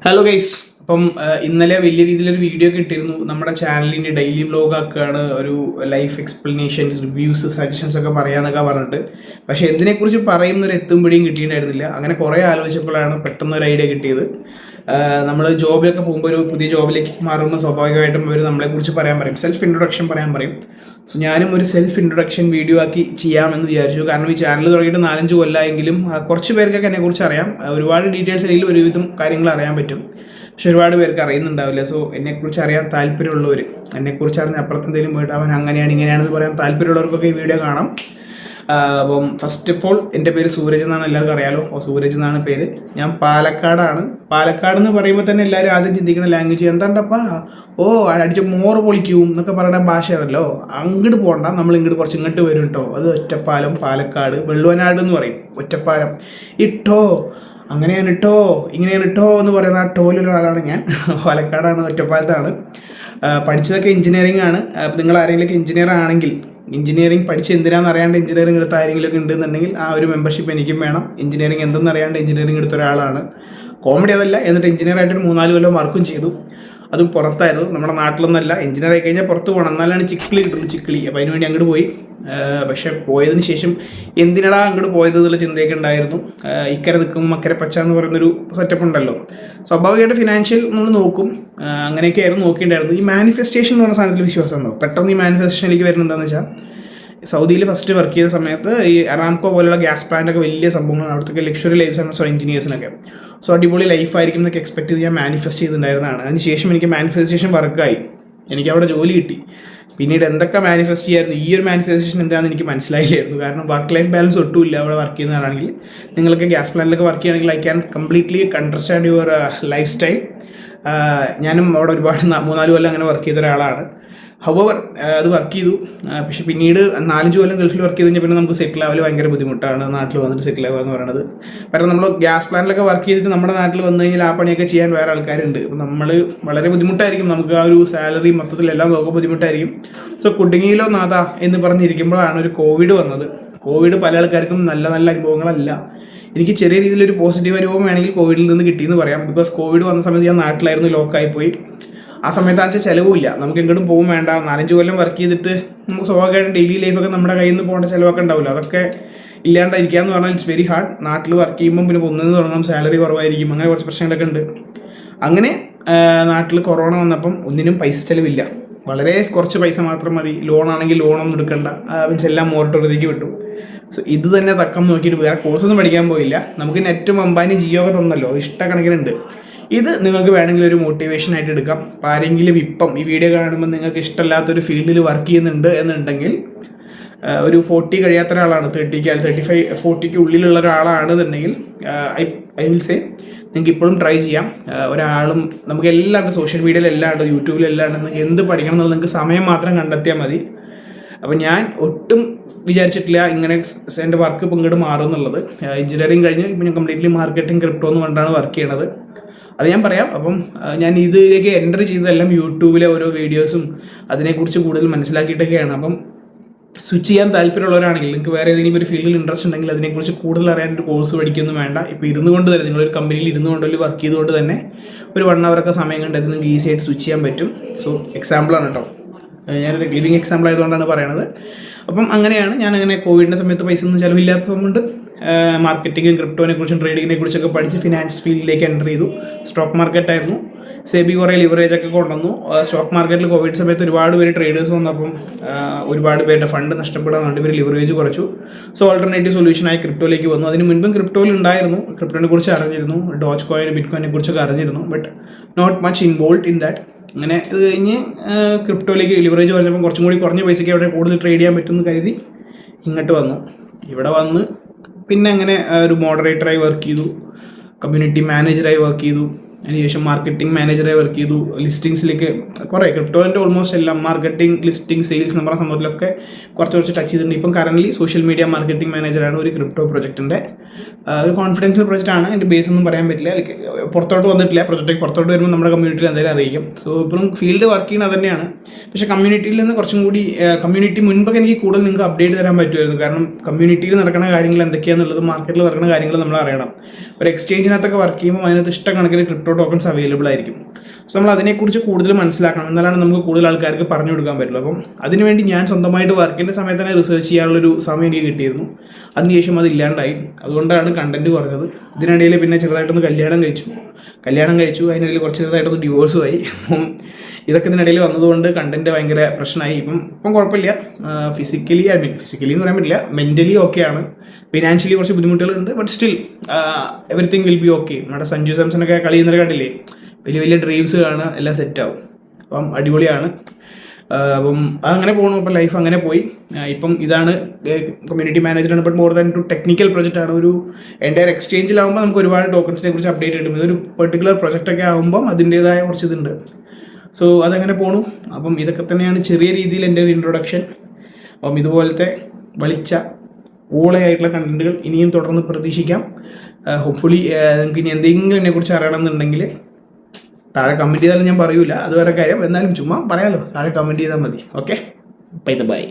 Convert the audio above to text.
Hello guys. അപ്പം ഇന്നലെ വലിയ രീതിയിലൊരു വീഡിയോ കിട്ടിയിരുന്നു. നമ്മുടെ ചാനലിൻ്റെ ഡെയിലി വ്ലോഗ് ആക്കുകയാണ്, ഒരു ലൈഫ് എക്സ്പ്ലനേഷൻസ്, റിവ്യൂസ്, സജഷൻസ് ഒക്കെ പറയാന്നൊക്കെ പറഞ്ഞിട്ട്. പക്ഷേ എന്തിനെക്കുറിച്ച് പറയുന്നൊരു എത്തുമ്പോഴേയും കിട്ടിയിട്ടുണ്ടായിരുന്നില്ല. അങ്ങനെ കുറേ ആലോചിച്ചപ്പോഴാണ് പെട്ടെന്നൊരു ഐഡിയ കിട്ടിയത്. നമ്മൾ ജോബിലൊക്കെ പോകുമ്പോൾ ഒരു പുതിയ ജോബിലേക്ക് മാറുമ്പോൾ സ്വാഭാവികമായിട്ടും അവർ നമ്മളെക്കുറിച്ച് പറയാൻ പറയും, സെൽഫ് ഇൻട്രൊഡക്ഷൻ പറയാൻ പറയും. സോ ഞാനും ഒരു സെൽഫ് ഇൻട്രൊഡക്ഷൻ വീഡിയോ ആക്കി ചെയ്യാമെന്ന് വിചാരിച്ചു. കാരണം ഈ ചാനൽ തുടങ്ങിയിട്ട് 4-5 കൊല്ലമെങ്കിലും കുറച്ച് പേർക്കൊക്കെ എന്നെക്കുറിച്ച് അറിയാം. ഒരുപാട് ഡീറ്റെയിൽസ് അല്ലെങ്കിൽ ഒരുവിധം കാര്യങ്ങൾ അറിയാൻ പറ്റും, പക്ഷെ ഒരുപാട് പേർക്ക് അറിയുന്നുണ്ടാവില്ല. സോ എന്നെക്കുറിച്ച് അറിയാൻ താല്പര്യമുള്ളവർ, എന്നെക്കുറിച്ച് അറിഞ്ഞ അപ്പുറത്ത് എന്തെങ്കിലും പോയിട്ട് അവൻ അങ്ങനെയാണ് ഇങ്ങനെയാണെന്ന് പറയാൻ താല്പര്യമുള്ളവർക്കൊക്കെ ഈ വീഡിയോ കാണാം. അപ്പം ഫസ്റ്റ് ഓഫ് ഓൾ എൻ്റെ പേര് സൂരജ് എന്നാണ്, എല്ലാവർക്കും അറിയാലോ. സൂരജ് എന്നാണ് പേര്. ഞാൻ പാലക്കാടാണ്. പാലക്കാട് എന്ന് പറയുമ്പോൾ തന്നെ എല്ലാവരും ആദ്യം ചിന്തിക്കുന്ന ലാംഗ്വേജ് എന്താണ്ടപ്പാ, ഓ അടിച്ച മോറ് പൊളിക്കും എന്നൊക്കെ പറയുന്ന ഭാഷയാണല്ലോ. അങ്ങോട്ട് പോകണ്ട, നമ്മൾ ഇങ്ങോട്ട് കുറച്ച് ഇങ്ങോട്ട് വരും കേട്ടോ. അത് ഒറ്റപ്പാലം, പാലക്കാട്, വെള്ളുവനാട് എന്ന് പറയും. ഒറ്റപ്പാലം ഇട്ടോ, അങ്ങനെയാണ് ഇട്ടോ, ഇങ്ങനെയാണ് ഇട്ടോ എന്ന് പറയുന്ന ആ ടോയിലൊരാളാണ് ഞാൻ. പാലക്കാടാണ്, ഒറ്റപ്പാലത്താണ്. പഠിച്ചതൊക്കെ എഞ്ചിനീയറിംഗ് ആണ്. നിങ്ങൾ ആരെങ്കിലുമൊക്കെ എഞ്ചിനീയർ ആണെങ്കിൽ, എഞ്ചിനീയറിംഗ് പഠിച്ച് എന്തിനാണെന്ന് അറിയാണ്ട് എഞ്ചിനീയറിംഗ് എടുത്ത ആരെങ്കിലും ഒക്കെ ഉണ്ടെന്നുണ്ടെങ്കിൽ ആ ഒരു മെമ്പർഷിപ്പ് എനിക്കും വേണം. എഞ്ചിനീയറിംഗ് എന്തെന്ന് അറിയാണ്ട് എഞ്ചിനീയറിംഗ് എടുത്ത ഒരാളാണ്. കോമഡി അതല്ല, എന്നിട്ട് എഞ്ചിനീയർ ആയിട്ട് 3-4 കൊല്ലം വർക്കും ചെയ്തു. അതും പുറത്തായിരുന്നു, നമ്മുടെ നാട്ടിലൊന്നല്ല. എഞ്ചിനീയർ ആയി കഴിഞ്ഞാൽ പുറത്ത് പോകണം, എന്നാലാണ് ചിക്കിളി കിട്ടുള്ളൂ, ചിക്കിളി. അപ്പോൾ അതിനുവേണ്ടി അങ്ങോട്ട് പോയി. പക്ഷേ പോയതിന് ശേഷം എന്തിനടാ അങ്ങോട്ട് പോയത് എന്നുള്ള ചിന്തയൊക്കെ ഉണ്ടായിരുന്നു. ഇക്കരെ നിൽക്കും അക്കരെ പച്ച എന്ന് പറയുന്നൊരു സെറ്റപ്പ് ഉണ്ടല്ലോ. സ്വാഭാവികമായിട്ട് ഫിനാൻഷ്യൽ നമ്മൾ നോക്കും. അങ്ങനെയൊക്കെ ആയിരുന്നു നോക്കിയിട്ടുണ്ടായിരുന്നു. ഈ മാനിഫെസ്റ്റേഷൻ എന്ന് പറഞ്ഞ സാധനത്തിൽ വിശ്വാസം ഉണ്ടോ? പെട്ടെന്ന് ഈ മാനിഫെസ്റ്റേഷനിലേക്ക് വരുന്നുണ്ടെന്ന് വെച്ചാൽ, സൗദിയിൽ ഫസ്റ്റ് വർക്ക് ചെയ്ത സമയത്ത് ഈ അറാംകോ പോലുള്ള ഗ്യാസ് പ്ലാന്റൊക്കെ വലിയ സംഭവങ്ങളാണ്. അവിടുത്തെ ലക്ഷറി ലൈഫ് ആണ് എഞ്ചിനീയേഴ്സിനൊക്കെ. സോ അടിപൊളി ലൈഫായിരിക്കും എന്നൊക്കെ എക്സ്പെക്ട് ചെയ്ത് ഞാൻ മാനിഫെസ്റ്റ് ചെയ്തിട്ടുണ്ടായിരുന്നതാണ്. അതിനുശേഷം എനിക്ക് മാനിഫെസ്റ്റേഷൻ വർക്കായി, എനിക്ക് അവിടെ ജോലി കിട്ടി. പിന്നീട് എന്തൊക്കെ മാനിഫെസ്റ്റ് ചെയ്യായിരുന്നു, ഈ ഒരു മാനിഫെസ്റ്റേഷൻ എന്താണെന്ന് എനിക്ക് മനസ്സിലായില്ലായിരുന്നു. കാരണം വർക്ക് ലൈഫ് ബാലൻസ് ഒട്ടുമില്ല അവിടെ വർക്ക് ചെയ്യുന്നതാണെങ്കിൽ. നിങ്ങൾക്ക് ഗ്യാസ് പ്ലാന്റിലൊക്കെ വർക്ക് ചെയ്യുകയാണെങ്കിൽ I can completely understand your life style. ഞാനും അവിടെ ഒരുപാട് 3-4 കൊല്ലം അങ്ങനെ വർക്ക് ചെയ്ത ഒരാളാണ്. ഹവർ അത് വർക്ക് ചെയ്തു. പക്ഷെ പിന്നീട് 4-5 കൊല്ലം ഗൾഫിൽ വർക്ക് ചെയ്ത് കഴിഞ്ഞാൽ പിന്നെ നമുക്ക് സെറ്റിൽ ആവൽ ഭയങ്കര ബുദ്ധിമുട്ടാണ്, നാട്ടിൽ വന്നിട്ട് സെറ്റിൽ ആവുക എന്ന് പറയുന്നത്. കാരണം നമ്മൾ ഗ്യാസ് പ്ലാന്റിലൊക്കെ വർക്ക് ചെയ്തിട്ട് നമ്മുടെ നാട്ടിൽ വന്നു കഴിഞ്ഞാൽ ആ പണിയൊക്കെ ചെയ്യാൻ വേറെ ആൾക്കാരുണ്ട്. അപ്പം നമ്മൾ വളരെ ബുദ്ധിമുട്ടായിരിക്കും, നമുക്ക് ആ ഒരു സാലറി മൊത്തത്തിലെല്ലാം നോക്കുമ്പോൾ ബുദ്ധിമുട്ടായിരിക്കും. സോ കുടുങ്ങിയിലോ നാഥ എന്ന് പറഞ്ഞിരിക്കുമ്പോഴാണ് ഒരു കോവിഡ് വന്നത്. കോവിഡ് പല ആൾക്കാർക്കും നല്ല നല്ല അനുഭവങ്ങളല്ല. എനിക്ക് ചെറിയ രീതിയിലൊരു പോസിറ്റീവ് അനുഭവം വേണമെങ്കിൽ കോവിഡിൽ നിന്ന് കിട്ടിയെന്ന് പറയാം. ബിക്കോസ് കോവിഡ് വന്ന സമയത്ത് ഞാൻ നാട്ടിലായിരുന്നു, ലോക്കായിപ്പോയി. ആ സമയത്താണെന്ന് വെച്ചാൽ ചിലവുമില്ല, നമുക്ക് എങ്ങോട്ടും പോകും വേണ്ട. 4-5 കൊല്ലം വർക്ക് ചെയ്തിട്ട് നമുക്ക് സ്വാഭാവികമായിട്ടും ഡെയിലി ലൈഫൊക്കെ നമ്മുടെ കയ്യിൽ നിന്ന് പോകേണ്ട ചിലവൊക്കെ ഉണ്ടാവില്ല. അതൊക്കെ ഇല്ലാണ്ടിരിക്കുക എന്ന് പറഞ്ഞാൽ ഇറ്റ്സ് വെരി ഹാർഡ്. നാട്ടിൽ വർക്ക് ചെയ്യുമ്പോൾ പിന്നെ ഒന്നിന് തുടങ്ങാം, സാലറി കുറവായിരിക്കും, അങ്ങനെ കുറച്ച് പ്രശ്നങ്ങളൊക്കെ ഉണ്ട്. അങ്ങനെ നാട്ടിൽ കൊറോണ വന്നപ്പം ഒന്നിനും പൈസ ചിലവില്ല, വളരെ കുറച്ച് പൈസ മാത്രം മതി. ലോണാണെങ്കിൽ ലോണൊന്നും എടുക്കണ്ട, മീൻസ് എല്ലാം മോറട്ടോറിയത്തേക്ക് വിട്ടു. സോ ഇത് തന്നെ തക്കം നോക്കിയിട്ട് വേറെ കോഴ്സൊന്നും പഠിക്കാൻ പോയില്ല. നമുക്ക് നെറ്റും അംബാനി ജിയോ ഒക്കെ തന്നല്ലോ, ഇഷ്ടക്കണക്കിനുണ്ട്. ഇത് നിങ്ങൾക്ക് വേണമെങ്കിൽ ഒരു മോട്ടിവേഷൻ ആയിട്ട് എടുക്കാം. അപ്പോൾ ആരെങ്കിലും ഇപ്പം ഈ വീഡിയോ കാണുമ്പോൾ നിങ്ങൾക്ക് ഇഷ്ടമില്ലാത്തൊരു ഫീൽഡിൽ വർക്ക് ചെയ്യുന്നുണ്ട് എന്നുണ്ടെങ്കിൽ, ഒരു 40 കഴിയാത്ത ഒരാളാണ്, 35-40 ഉള്ളിലുള്ള ഒരാളാണെന്നുണ്ടെങ്കിൽ ഐ വിൽ സേ നിങ്ങൾക്ക് ഇപ്പോഴും ട്രൈ ചെയ്യാം. ഒരാളും നമുക്ക് എല്ലാം ഉണ്ട്, സോഷ്യൽ മീഡിയയിൽ എല്ലാം ഉണ്ട്, യൂട്യൂബിലെല്ലാം ഉണ്ട്. നിങ്ങൾക്ക് എന്ത് പഠിക്കണം എന്നുള്ളത് നിങ്ങൾക്ക് സമയം മാത്രം കണ്ടെത്തിയാൽ മതി. അപ്പോൾ ഞാൻ ഒട്ടും വിചാരിച്ചിട്ടില്ല ഇങ്ങനെ എൻ്റെ വർക്ക് ഇപ്പം ഇങ്ങോട്ട് മാറും എന്നുള്ളത്. എഞ്ചിനീയറിംഗ് കഴിഞ്ഞ് ഇപ്പം ഞാൻ കംപ്ലീറ്റ്ലി മാർക്കറ്റിംഗ് ക്രിപ്റ്റോ എന്ന് കൊണ്ടാണ് വർക്ക് ചെയ്യണത്. അത് ഞാൻ പറയാം. അപ്പം ഞാൻ ഇതിലേക്ക് എൻ്റർ ചെയ്തതെല്ലാം യൂട്യൂബിലെ ഓരോ വീഡിയോസും അതിനെക്കുറിച്ച് കൂടുതൽ മനസ്സിലാക്കിയിട്ടൊക്കെയാണ്. അപ്പം സ്വിച്ച് ചെയ്യാൻ താല്പര്യമുള്ളവരാണെങ്കിൽ, നിങ്ങൾക്ക് വേറെ ഏതെങ്കിലും ഒരു ഫീൽഡിൽ ഇൻട്രസ്റ്റ് ഉണ്ടെങ്കിൽ അതിനെക്കുറിച്ച് കൂടുതൽ അറിയാൻ ഒരു കോഴ്സ് പഠിക്കൊന്നും വേണ്ട. ഇപ്പോൾ ഇരുന്നു കൊണ്ട് തന്നെ, നിങ്ങളൊരു കമ്പനിയിൽ ഇരുന്നു കൊണ്ടൊരു വർക്ക് ചെയ്തുകൊണ്ട് തന്നെ ഒരു 1 hour സമയം കണ്ടെത്തി നിങ്ങൾക്ക് ഈസി ആയിട്ട് സ്വിച്ച് ചെയ്യാൻ പറ്റും. സോ എക്സാമ്പിളാണ് കേട്ടോ, ഞാനൊരു ലിവിങ് എക്സാമ്പിൾ ആയതുകൊണ്ടാണ് പറയണത്. അപ്പം അങ്ങനെയാണ് ഞാനങ്ങനെ കോവിഡിൻ്റെ സമയത്ത് പൈസ ഒന്നും ചിലവില്ലാത്തതുകൊണ്ട് മാർക്കറ്റിങ്ങും ക്രിപ്റ്റോനെ കുറിച്ചും ട്രേഡിങ്ങിനെ കുറിച്ചൊക്കെ പഠിച്ച് ഫിനാൻസ് ഫീൽഡിലേക്ക് എൻ്റർ ചെയ്തു. സ്റ്റോക്ക് മാർക്കറ്റായിരുന്നു. സെബി കുറേ ലിവറേജ് ഒക്കെ കൊണ്ടുവന്നു. സ്റ്റോക്ക് മാർക്കറ്റിൽ കോവിഡ് സമയത്ത് ഒരുപാട് പേര് ട്രേഡേഴ്സ് വന്നപ്പം ഒരുപാട് പേരുടെ ഫണ്ട് നഷ്ടപ്പെടാൻ ഇവർ ലിവറേജ് കുറച്ചു. സോ ഓൾട്ടർനേറ്റീവ് സൊല്യൂഷനായി ക്രിപ്റ്റോയിലേക്ക് വന്നു. അതിന് മുൻപും ക്രിപ്റ്റോയിൽ ഉണ്ടായിരുന്നു, ക്രിപ്റ്റോനെ കുറിച്ച് അറിഞ്ഞിരുന്നു, ഡോജ് കോയിൻ, ബിറ്റ് കോയിനെ കുറിച്ചൊക്കെ അറിഞ്ഞിരുന്നു, but not much involve in that. അങ്ങനെ അത് കഴിഞ്ഞ് ക്രിപ്റ്റോയിലേക്ക് ലിവറേജ് പറഞ്ഞപ്പോൾ കുറച്ചും കൂടി കുറഞ്ഞ പൈസയ്ക്ക് അവിടെ കൂടുതൽ ട്രേഡ് ചെയ്യാൻ പറ്റുമെന്ന് കരുതി ഇങ്ങോട്ട് വന്നു. ഇവിടെ വന്ന് പിന്നെ അങ്ങനെ ഒരു മോഡറേറ്ററായി വർക്ക് ചെയ്തു, കമ്മ്യൂണിറ്റി മാനേജറായി വർക്ക് ചെയ്തു, അതിനുശേഷം മാർക്കറ്റിംഗ് മാനേജറായി വർക്ക് ചെയ്തു. ലിസ്റ്റിങ്സിലേക്ക് കുറേ ക്രിപ്റ്റോൻ്റെ ഓൾമോസ്റ്റ് എല്ലാം മാർക്കറ്റിംഗ്, ലിസ്റ്റിംഗ്, സെയിൽസ് നമ്മുടെ സംഭവത്തിലൊക്കെ കുറച്ച് ടച്ച് ചെയ്തിട്ടുണ്ട്. ഇപ്പം കറൻ്റ് സോഷ്യൽ മീഡിയ മാർക്കറ്റിംഗ് മാനേജറാണ് ഒരു ക്രിപ്റ്റോ പ്രൊജക്റ്റിൻ്റെ. ഒരു കോൺഫിഡൻഷ്യൽ പ്രൊജക്റ്റാണ്, അതിൻ്റെ ബേസ് ഒന്നും പറയാൻ പറ്റില്ല. ലൈക്ക് പുറത്തോട്ട് വന്നിട്ടില്ല, പ്രൊജക്റ്റ് പുറത്തോട്ട് വരുമ്പോൾ നമ്മുടെ കമ്മ്യൂണിറ്റിയിൽ എന്തായാലും അറിയിക്കും. സോ ഇപ്പോഴും ഫീൽഡ് വർക്ക് ചെയ്യുന്നത് അത് തന്നെയാണ്. പക്ഷേ കമ്മ്യൂണിറ്റിയിൽ നിന്ന് കുറച്ചും കൂടി കമ്മ്യൂണിറ്റി മുൻപൊക്കെ എനിക്ക് കൂടുതൽ നിങ്ങൾക്ക് അപ്ഡേറ്റ് തരാൻ പറ്റുമായിരുന്നു. കാരണം കമ്മ്യൂണിറ്റിയിൽ നടക്കുന്ന കാര്യങ്ങൾ എന്തൊക്കെയാണെന്നുള്ളത്, മാർക്കറ്റിൽ നടക്കുന്ന കാര്യങ്ങൾ നമ്മൾ അറിയണം. ഒരു എക്സ്ചേഞ്ചിനകത്തൊക്കെ വർക്ക് ചെയ്യുമ്പോൾ അതിനകത്ത് ഇഷ്ടക്കണക്കിന് ക്രിപ്റ്റോ ടോക്കൺസ് അവൈലബിൾ ആയിരിക്കും. സോ നമ്മൾ അതിനെക്കുറിച്ച് കൂടുതൽ മനസ്സിലാക്കണം, എന്നാലാണ് നമുക്ക് കൂടുതൽ ആൾക്കാർക്ക് പറഞ്ഞു കൊടുക്കാൻ പറ്റുള്ളൂ. അപ്പം അതിനുവേണ്ടി ഞാൻ സ്വന്തമായിട്ട് വർക്കിൻ്റെ സമയത്ത് തന്നെ റിസർച്ച് ചെയ്യാനുള്ളൊരു സമയം എനിക്ക് കിട്ടിയിരുന്നു. അതിനുശേഷം അത് ഇല്ലാണ്ടായി. അതുകൊണ്ടാണ് കണ്ടന്റ് കുറഞ്ഞത്. ഇതിനിടയിൽ പിന്നെ ചെറുതായിട്ടൊന്ന് കല്യാണം കഴിച്ചു. അതിനിടയിൽ കുറച്ച് ചെറുതായിട്ടൊന്ന് ഡിവോഴ്സും ആയി. അപ്പം ഇതൊക്കെ ഇതിനിടയിൽ വന്നതുകൊണ്ട് കണ്ടന്റ് ഭയങ്കര പ്രശ്നമായി. ഇപ്പം കുഴപ്പമില്ല. ഫിസിക്കലി എന്ന് പറയാൻ പറ്റില്ല, മെൻ്റലി ഓക്കെയാണ്. ഫിനാൻഷ്യലി കുറച്ച് ബുദ്ധിമുട്ടുകളുണ്ട്, but still everything will be okay. നമ്മുടെ സഞ്ജു സാംസണൊക്കെ കളി ഇന്നലെ കണ്ടില്ലേ, വലിയ വലിയ ഡ്രീംസ് കാണുക, എല്ലാം സെറ്റാവും. അപ്പം അടിപൊളിയാണ്. അപ്പം അങ്ങനെ പോകണം. അപ്പം ലൈഫ് അങ്ങനെ പോയി. ഇപ്പം ഇതാണ് കമ്മ്യൂണിറ്റി മാനേജറാണ്, but more than to technical പ്രൊജക്റ്റാണ്. ഒരു എൻ്റയർ എക്സ്ചേഞ്ചിലാകുമ്പോൾ നമുക്ക് ഒരുപാട് ടോക്കൺസിനെ കുറിച്ച് അപ്ഡേറ്റ് കിട്ടും. ഇതൊരു പെർട്ടിക്കുലർ പ്രൊജക്റ്റൊക്കെ ആകുമ്പം അതിൻ്റേതായ കുറച്ച് ഇതുണ്ട്. സോ അതങ്ങനെ പോണു. അപ്പം ഇതൊക്കെ തന്നെയാണ് ചെറിയ രീതിയിൽ എൻ്റെ ഒരു ഇൻട്രൊഡക്ഷൻ. അപ്പം ഇതുപോലത്തെ വളിച്ച ഓളയായിട്ടുള്ള കണ്ടന്റുകൾ ഇനിയും തുടർന്ന് പ്രതീക്ഷിക്കാം. ഹോപ്പ്ഫുള്ളി നിങ്ങൾക്ക് ഇനി എന്തെങ്കിലും എന്നെക്കുറിച്ച് അറിയണമെന്നുണ്ടെങ്കിൽ താഴെ കമൻറ്റ് ചെയ്താലും ഞാൻ പറയൂല, അത് വേറെ കാര്യം. എന്നാലും ചുമ്മാ പറയാമല്ലോ, താഴെ കമൻറ്റ് ചെയ്താൽ മതി. Okay, by.